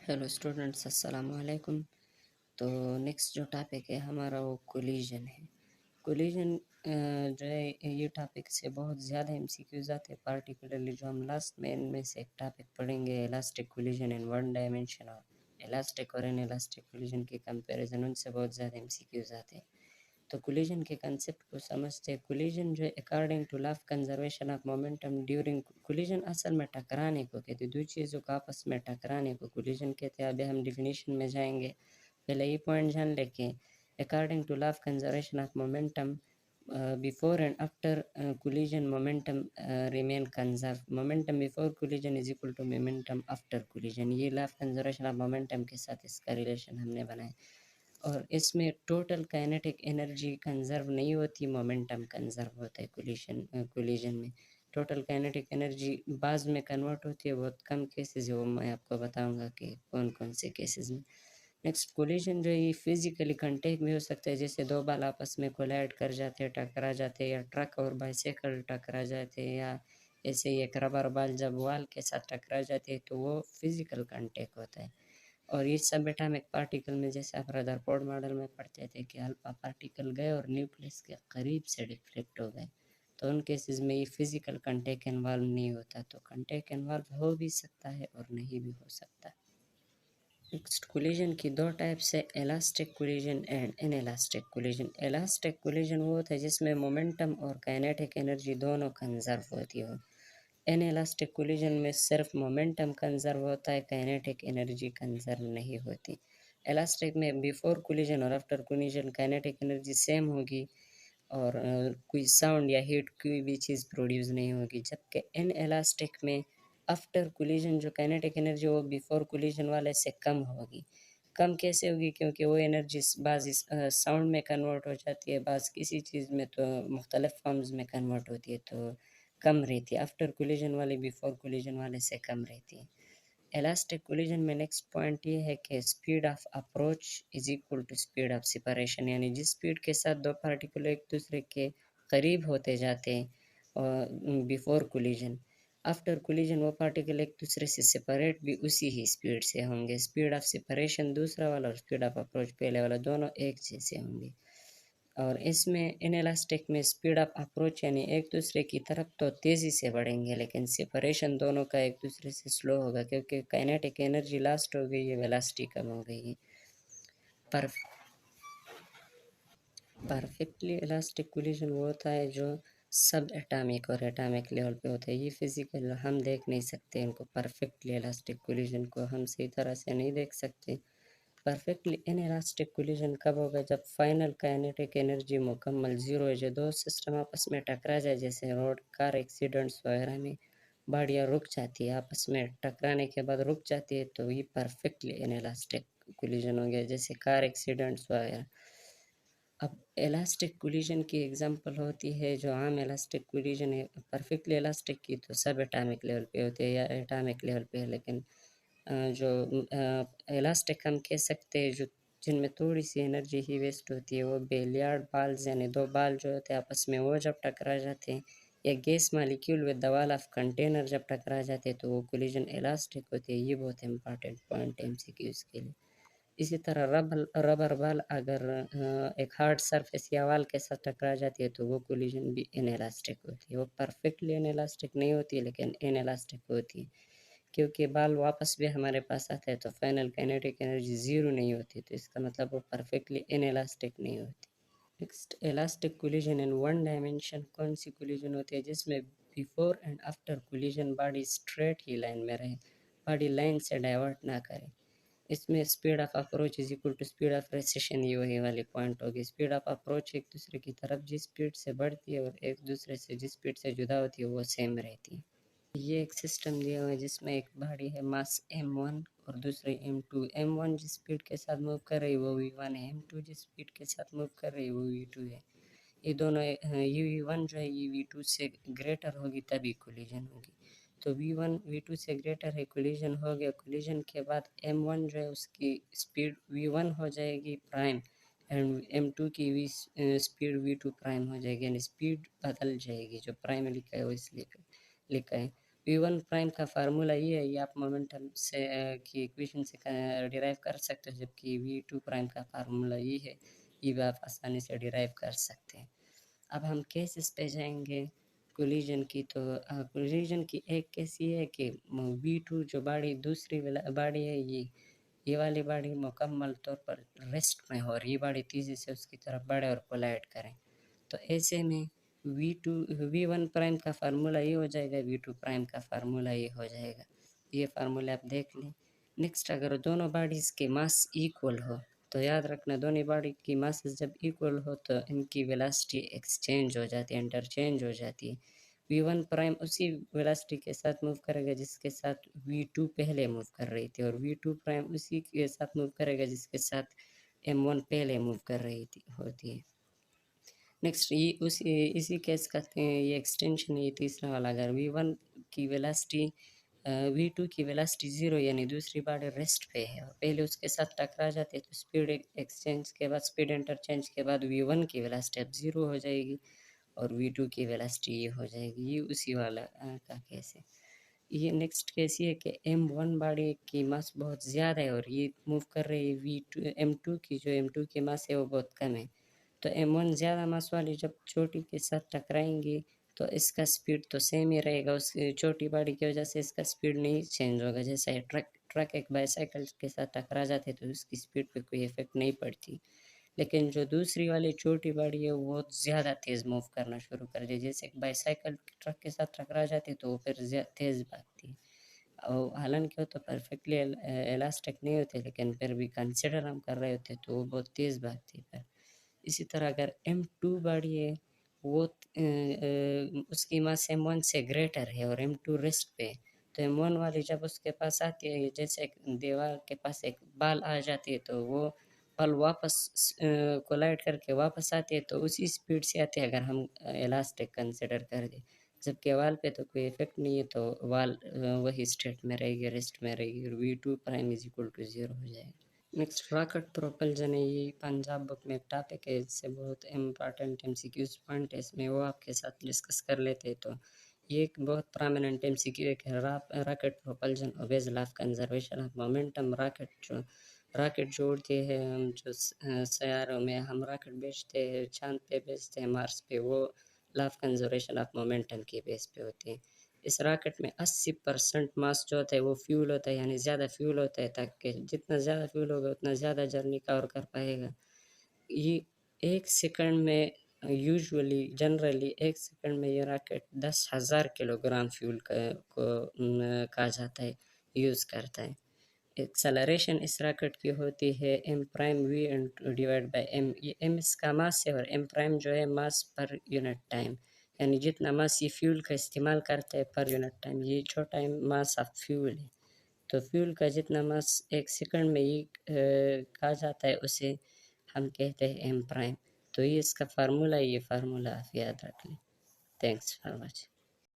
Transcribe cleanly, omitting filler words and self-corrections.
Hello students, अस्सलाम वालेकुम। तो नेक्स्ट जो टॉपिक है हमारा वो कोलिजन है। कोलिजन जो है ये टॉपिक से बहुत ज़्यादा एमसीक्यूज आते हैं, पार्टिकुलरली जो हम लास्ट में इनमें से एक टॉपिक पढ़ेंगे, elastic collision in one dimension. और इलास्टिक और इनइलास्टिक कोलिजन के कंपैरिजन उनसे बहुत ज़्यादा एमसीक्यूज आते हैं। तो कोलिजन के कंसेप्ट को समझते हैं। कोलिजन जो है according to law of conservation of momentum during collision, असल में टकराने को कहते हैं, दो चीज़ों को आपस में टकराने को कोलिजन कहते हैं। अभी हम डिफिनीशन में जाएंगे, पहले ये पॉइंट जान लेके। According to law of conservation of momentum before and after collision momentum remain conserve. Momentum before collision is equal to momentum after collision. ये law of conservation of momentum के साथ इसका रिलेशन हमने बनाया। और इसमें टोटल काइनेटिक एनर्जी कंजर्व नहीं होती, मोमेंटम कंजर्व होता है कोलिजन में। टोटल काइनेटिक एनर्जी बाद में कन्वर्ट होती है, बहुत कम केसेस है, वो मैं आपको बताऊंगा कि कौन कौन से केसेस में। नेक्स्ट, कोलिजन जो है ये फिजिकली कंटेक्ट भी हो सकता है, जैसे दो बाल आपस में कोलाइड कर जाते हैं, टकरा जाते हैं, या ट्रक और बाइसाइकिल टकरा जाते हैं, या ऐसे ही एक रबर बाल जब वॉल के साथ टकरा जाते हैं तो वो फिजिकल कंटेक्ट होता है। और ये सब एटॉमिक पार्टिकल में, जैसे आप रदरफोर्ड मॉडल में पढ़ते थे कि अल्फा पार्टिकल गए और न्यूक्लियस के करीब से डिफ्लेक्ट हो गए, तो उन केसेस में ये फिजिकल कंटेक्ट इन्वॉल्व नहीं होता। तो कंटेक्ट इन्वॉल्व हो भी सकता है और नहीं भी हो सकता। नेक्स्ट, कोलिजन की दो टाइप्स है, elastic collision and inelastic collision. Elastic collision वो होता है जिसमें मोमेंटम और काइनेटिक एनर्जी दोनों कंजर्व होती हो। इनइलास्टिक कोलिजन में सिर्फ मोमेंटम कंजर्व होता है, काइनेटिक एनर्जी कंजर्व नहीं होती। इलास्टिक में बिफोर कोलिजन और after collision kinetic energy same होगी, और कोई साउंड या हीट कोई भी चीज़ प्रोड्यूस नहीं होगी। जबकि इन इलास्टिक में आफ्टर कोलिजन जो काइनेटिक एनर्जी वो बिफोर कोलिजन वाले से कम होगी। कम कैसे होगी? क्योंकि वो एनर्जी बाज़ साउंड में कन्वर्ट हो जाती है, बाज़ किसी चीज़ में, तो मुख्तलिफ फॉर्म्स में कन्वर्ट होती है, तो कम रहती है। आफ्टर कोलिजन वाली बिफोर कोलिजन वाले से कम रहती है। इलास्टिक कोलिजन में नेक्स्ट पॉइंट ये है कि speed of approach is equal to speed of separation, यानी जिस स्पीड के साथ दो पार्टिकल एक दूसरे के करीब होते जाते हैं बिफोर कोलिजन, आफ्टर कोलिजन वो पार्टिकल एक दूसरे से सेपरेट भी उसी ही स्पीड से होंगे। स्पीड ऑफ सेपरेशन दूसरा वाला और स्पीड ऑफ अप्रोच पहले वाला, दोनों एक जैसे होंगे। और इसमें इनइलास्टिक में स्पीड ऑफ अप्रोच यानी एक दूसरे की तरफ तो तेज़ी से बढ़ेंगे, लेकिन सेपरेशन दोनों का एक दूसरे से स्लो होगा, क्योंकि काइनेटिक एनर्जी लास्ट हो गई है, वेलोसिटी कम हो गई है। पर परफेक्टली इलास्टिक कोलिजन वो होता है जो सब एटॉमिक और एटॉमिक लेवल पे होता है। ये फिजिकल हम देख नहीं सकते इनको, परफेक्टली इलास्टिक कोलिजन को हम सही तरह से नहीं देख सकते। परफेक्टली इनइलास्टिक कोलिजन कब होगा? जब फाइनल काइनेटिक एनर्जी मुकम्मल ज़ीरो है, जो दो सिस्टम आपस में टकरा जाए, जैसे रोड कार एक्सीडेंट्स वगैरह में गाड़ियाँ रुक जाती है, आपस में टकराने के बाद रुक जाती है, तो ये परफेक्टली इनइलास्टिक कोलिजन हो गया, जैसे कार एक्सीडेंट्स वगैरह। अब इलास्टिक कोलिजन की एग्जांपल होती है, जो आम इलास्टिक कोलिजन है परफेक्टली इलास्टिक की, तो सब एटॉमिक लेवल पे होती है या एटॉमिक लेवल पे है। लेकिन जो इलास्टिक हम कह सकते हैं जो जिनमें थोड़ी सी एनर्जी ही वेस्ट होती है, वो बिलियर्ड बॉल्स, यानी दो बॉल जो होते हैं आपस में, वो जब टकरा जाते हैं, या gas molecule with the wall of container जब टकरा जाते हैं, तो वो कोलिजन इलास्टिक होती है। ये बहुत इंपॉर्टेंट पॉइंट है एमसीक्यूज़ के लिए। इसी तरह रबर बॉल अगर एक हार्ड सरफेस या वॉल के साथ टकरा जाती है, तो वो कोलिजन भी इनइलास्टिक होती है। वो परफेक्टली इनइलास्टिक नहीं होती, लेकिन इनइलास्टिक होती है, क्योंकि बॉल वापस भी हमारे पास आता है तो फाइनल काइनेटिक एनर्जी ज़ीरो नहीं होती, तो इसका मतलब वो परफेक्टली इनइलास्टिक नहीं होती। Next, elastic collision in one dimension कौन सी कोलिजन होती है? जिसमें before and after collision body straight ही लाइन में रहे, बॉडी लाइन से डाइवर्ट ना करे। इसमें speed of approach is equal to speed of recession, ये वही वाली पॉइंट होगी। स्पीड ऑफ अप्रोच एक दूसरे की तरफ जिस स्पीड से बढ़ती है और एक दूसरे से जिस स्पीड से जुदा होती है, वो सेम रहती है। ये एक सिस्टम दिया हुआ है जिसमें एक बॉडी है मास m1 और दूसरी m2। m1 जिस स्पीड के साथ मूव कर रही है वो v1 है, m2 जिस स्पीड के साथ मूव कर रही है वो v2 है। ये दोनों ये v1 जो है ये v2 से ग्रेटर होगी तभी कोलिजन होगी। तो v1 v2 से ग्रेटर है, कोलिजन हो गया। कोलिजन के बाद m1 जो है उसकी स्पीड v1 हो जाएगी प्राइम, एंड m2 की स्पीड v2 प्राइम हो जाएगी, यानी स्पीड बदल जाएगी। जो प्राइम लिखा है वो इसलिए लिखा है। V1 प्राइम का फार्मूला ये है, ये आप मोमेंटम से की इक्वेशन से डिराइव कर सकते हो, जबकि V2 प्राइम का फार्मूला ये है, ये भी आप आसानी से डिराइव कर सकते हैं। अब हम केसेस पे जाएंगे कोलिजन की। तो कोलिजन की एक केस ये है कि V2 जो बाडी दूसरी बाडी है, ये वाली बाडी मुकम्मल तौर पर रेस्ट में हो और ये बाडी तेज़ी से उसकी तरफ बढ़े और कोलाइड करें। तो ऐसे में V1 प्राइम का फार्मूला ये हो जाएगा, V2 प्राइम का फार्मूला ये हो जाएगा। ये फार्मूला आप देख लें। नेक्स्ट, अगर दोनों बॉडीज़ के मास इक्वल हो, तो याद रखना दोनों बॉडी की मासेस जब इक्वल हो तो इनकी वेलोसिटी एक्सचेंज हो जाती है, इंटरचेंज हो जाती है। V1 प्राइम उसी वेलोसिटी के साथ मूव करेगा जिसके साथ V2 पहले मूव कर रही थी, और V2 प्राइम उसी के साथ मूव करेगा जिसके साथ M1 पहले मूव कर रही थी होती है। नेक्स्ट, ये इसी केस का ये एक्सटेंशन, ये तीसरा वाला, अगर V1 की वेलोसिटी V2 की वेलोसिटी 0 यानी दूसरी बॉडी रेस्ट पे है और पहले उसके साथ टकरा जाती है, तो स्पीड एक्सचेंज के बाद, स्पीड इंटरचेंज के बाद V1 की वेलोसिटी अब 0 हो जाएगी और V2 की वेलोसिटी ये हो जाएगी। ये उसी वाला का केस है। ये नेक्स्ट केस ये है कि M1 बॉडी की मास बहुत ज़्यादा है और ये मूव कर रही है V2 M2 की, जो M2 की मास है वो बहुत कम है। तो M1 ज़्यादा मास वाली जब चोटी के साथ टकराएंगी तो इसका स्पीड तो सेम ही रहेगा, उस छोटी बॉडी की वजह से इसका स्पीड नहीं चेंज होगा। जैसे ट्रक एक बाईसाइकिल के साथ टकरा जाते तो उसकी स्पीड पे कोई इफेक्ट नहीं पड़ती, लेकिन जो दूसरी वाली छोटी बॉडी है वो ज़्यादा तेज़ मूव करना शुरू कर दे। जैसे एक बाईसाइकिल ट्रक के साथ टकरा जाती तो वो फिर तेज़ भागती है। और हालांकि वो तो परफेक्टली इलास्टिक नहीं होते, लेकिन फिर भी कंसिडर हम कर रहे होते तो वो बहुत तेज़ भागती है फिर। इसी तरह अगर M2 बॉडी है, वो उसकी मास M1 से ग्रेटर है और M2 रेस्ट पे है, तो M1 वाली जब उसके पास आती है, जैसे एक दीवार के पास एक बाल आ जाती है तो वो बाल वापस कोलाइड करके वापस आती है, तो उसी स्पीड से आती है अगर हम इलास्टिक कंसिडर कर दें। जबकि वाल पे तो कोई इफेक्ट नहीं है, तो वाल वही स्टेट में रहेगी, रेस्ट में रहेगी और V2 prime is equal to 0 हो जाएगा। नेक्स्ट, रॉकेट प्रोपल्जन है। ये पंजाब बुक में एक टॉपिक है, इससे बहुत इम्पॉर्टेंट MCQs पॉइंट है इसमें, वो आपके साथ डिस्कस कर लेते हैं। तो ये एक बहुत प्रोमिनेंट MCQ एक है, rocket propulsion obeys law of conservation of momentum. Rocket जो उड़ती है, हम जो सैयारों में हम रॉकेट भेजते हैं, चांद पे भेजते हैं, मार्स पे, वो law of conservation of momentum के बेस पे होती है। इस रॉकेट में 80% मास जो होता है वो फ्यूल होता है, यानी ज़्यादा फ्यूल होता है, ताकि जितना ज़्यादा फ्यूल होगा उतना ज़्यादा जर्नी कवर कर पाएगा। ये 1 सेकंड में, यूजुअली जनरली 1 सेकंड में ये रॉकेट 10,000 किलोग्राम फ्यूल को कहा जाता है, यूज़ करता है। एक्सेलरेशन इस रॉकेट की होती है M prime V divide by M। ये M इसका मास है और M प्राइम जो है मास पर यूनिट टाइम, यानी जितना मास ये फ्यूल का इस्तेमाल करता है पर यूनिट टाइम, ये छोटा मास ऑफ फ्यूल है। तो फ्यूल का जितना मास 1 सेकंड में ये कहा जाता है उसे हम कहते हैं M प्राइम। तो ये इसका फार्मूला, ये फार्मूला आप याद रख लें। Thanks for watching.